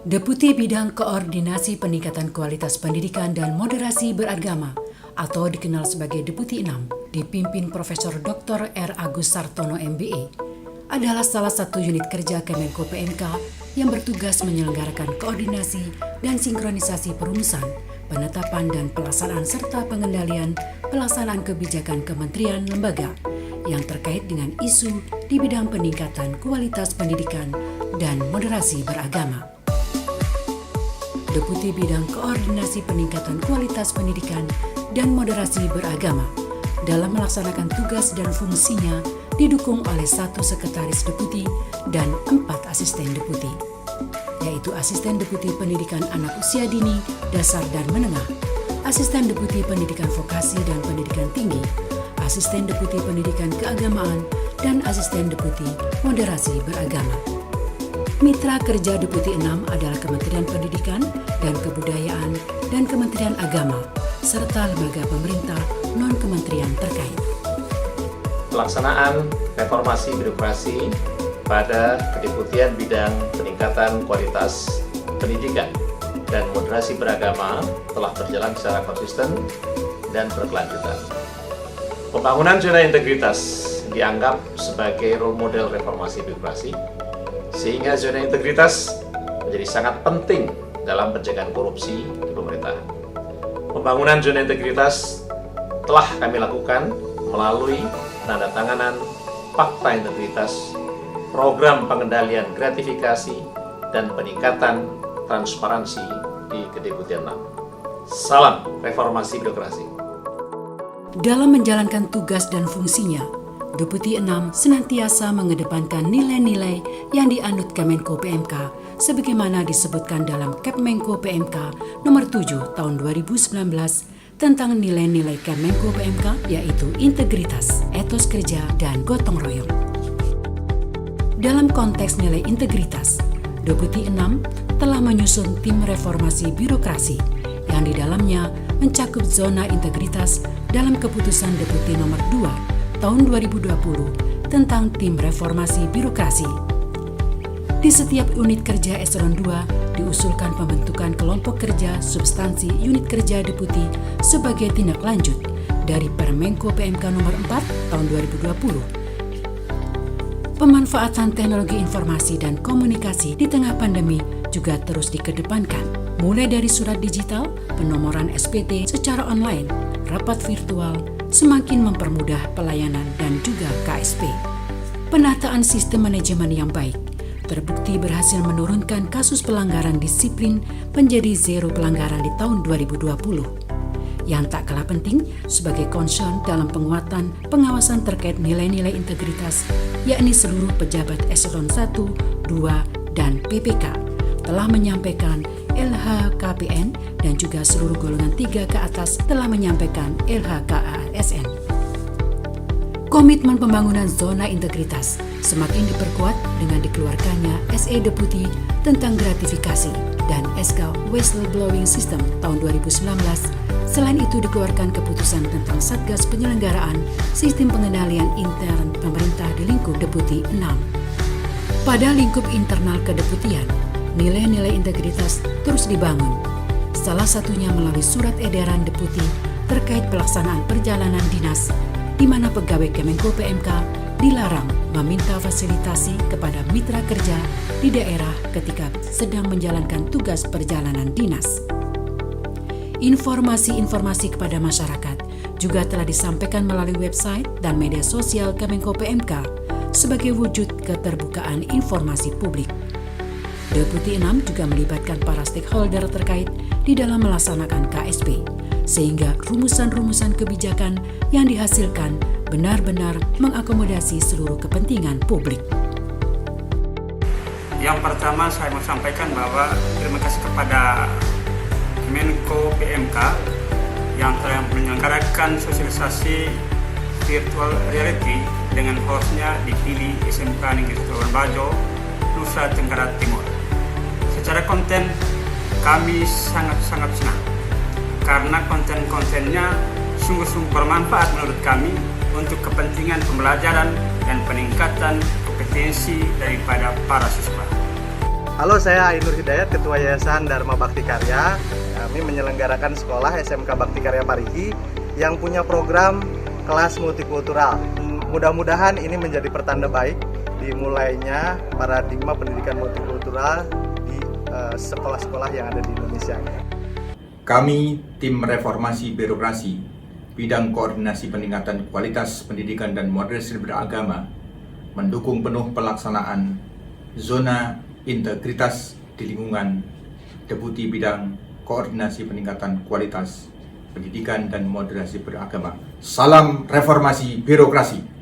Deputi Bidang Koordinasi Peningkatan Kualitas Pendidikan dan Moderasi Beragama atau dikenal sebagai Deputi 6, dipimpin Profesor Dr. R. Agus Sartono MBE, adalah salah satu unit kerja Kemenko PMK yang bertugas menyelenggarakan koordinasi dan sinkronisasi perumusan, penetapan dan pelaksanaan serta pengendalian pelaksanaan kebijakan kementerian lembaga yang terkait dengan isu di bidang peningkatan kualitas pendidikan dan moderasi beragama. Deputi Bidang Koordinasi Peningkatan Kualitas Pendidikan dan Moderasi Beragama dalam melaksanakan tugas dan fungsinya didukung oleh 1 sekretaris deputi dan 4 asisten deputi, yaitu asisten deputi pendidikan anak usia dini, dasar dan menengah, asisten deputi pendidikan vokasi dan pendidikan tinggi, asisten deputi pendidikan keagamaan, dan asisten deputi moderasi beragama. Mitra kerja Deputi 6 adalah Kementerian Pendidikan dan Kebudayaan dan Kementerian Agama, serta lembaga pemerintah non-kementerian terkait. Pelaksanaan reformasi birokrasi pada Kedeputian Bidang Peningkatan Kualitas Pendidikan dan Moderasi Beragama telah berjalan secara konsisten dan berkelanjutan. Pembangunan zona integritas dianggap sebagai role model reformasi birokrasi, sehingga zona integritas menjadi sangat penting dalam pencegahan korupsi di pemerintahan. Pembangunan zona integritas telah kami lakukan melalui penandatanganan fakta integritas, program pengendalian gratifikasi, dan peningkatan transparansi di Kedeputian 6. Salam reformasi birokrasi. Dalam menjalankan tugas dan fungsinya, Deputi 6 senantiasa mengedepankan nilai-nilai yang dianut Kemenko PMK sebagaimana disebutkan dalam Kepmenko PMK nomor 7 tahun 2019 tentang nilai-nilai Kemenko PMK, yaitu integritas, etos kerja, dan gotong royong. Dalam konteks nilai integritas, Deputi 6 telah menyusun tim reformasi birokrasi yang di dalamnya mencakup zona integritas dalam keputusan Deputi nomor 2 tahun 2020 tentang tim reformasi birokrasi. Di setiap unit kerja eselon 2 diusulkan pembentukan kelompok kerja substansi unit kerja deputi sebagai tindak lanjut dari Permenko PMK nomor 4 tahun 2020. Pemanfaatan teknologi informasi dan komunikasi di tengah pandemi juga terus dikedepankan, mulai dari surat digital, penomoran SPT secara online, rapat virtual, semakin mempermudah pelayanan dan juga KSP. Penataan sistem manajemen yang baik terbukti berhasil menurunkan kasus pelanggaran disiplin menjadi zero pelanggaran di tahun 2020. Yang tak kalah penting sebagai concern dalam penguatan pengawasan terkait nilai-nilai integritas, yakni seluruh pejabat eselon 1, 2, dan PPK telah menyampaikan LHKPN dan juga seluruh golongan 3 ke atas telah menyampaikan LHKASN. Komitmen pembangunan zona integritas semakin diperkuat dengan dikeluarkannya SE Deputi tentang gratifikasi dan SK Whistleblowing System tahun 2019. Selain itu dikeluarkan keputusan tentang Satgas Penyelenggaraan Sistem Pengendalian Intern Pemerintah di lingkup Deputi 6. Pada lingkup internal kedeputian, nilai-nilai integritas terus dibangun, salah satunya melalui surat edaran deputi terkait pelaksanaan perjalanan dinas, di mana pegawai Kemenko PMK dilarang meminta fasilitasi kepada mitra kerja di daerah ketika sedang menjalankan tugas perjalanan dinas. Informasi-informasi kepada masyarakat juga telah disampaikan melalui website dan media sosial Kemenko PMK sebagai wujud keterbukaan informasi publik. Deputi 6 juga melibatkan para stakeholder terkait di dalam melaksanakan KSP, sehingga rumusan-rumusan kebijakan yang dihasilkan benar-benar mengakomodasi seluruh kepentingan publik. Yang pertama saya mau sampaikan bahwa terima kasih kepada Kemenko PMK yang telah menyelenggarakan sosialisasi virtual reality dengan hostnya dipilih SMK Negeri 1 Labuan Bajo, Nusa Tenggara Timur. Secara konten kami sangat-sangat senang karena konten-kontennya sungguh-sungguh bermanfaat menurut kami untuk kepentingan pembelajaran dan peningkatan kompetensi daripada para siswa. Halo, saya Ainur Hidayat, Ketua Yayasan Dharma Bakti Karya. Kami menyelenggarakan sekolah SMK Bakti Karya Parigi yang punya program kelas multikultural. Mudah-mudahan ini menjadi pertanda baik dimulainya paradigma pendidikan multikultural di sekolah-sekolah yang ada di Indonesia. Kami, Tim Reformasi Birokrasi, Bidang Koordinasi Peningkatan Kualitas Pendidikan dan Moderasi Beragama, mendukung penuh pelaksanaan Zona Integritas di Lingkungan Deputi Bidang Koordinasi Peningkatan Kualitas Pendidikan dan Moderasi Beragama. Salam Reformasi Birokrasi.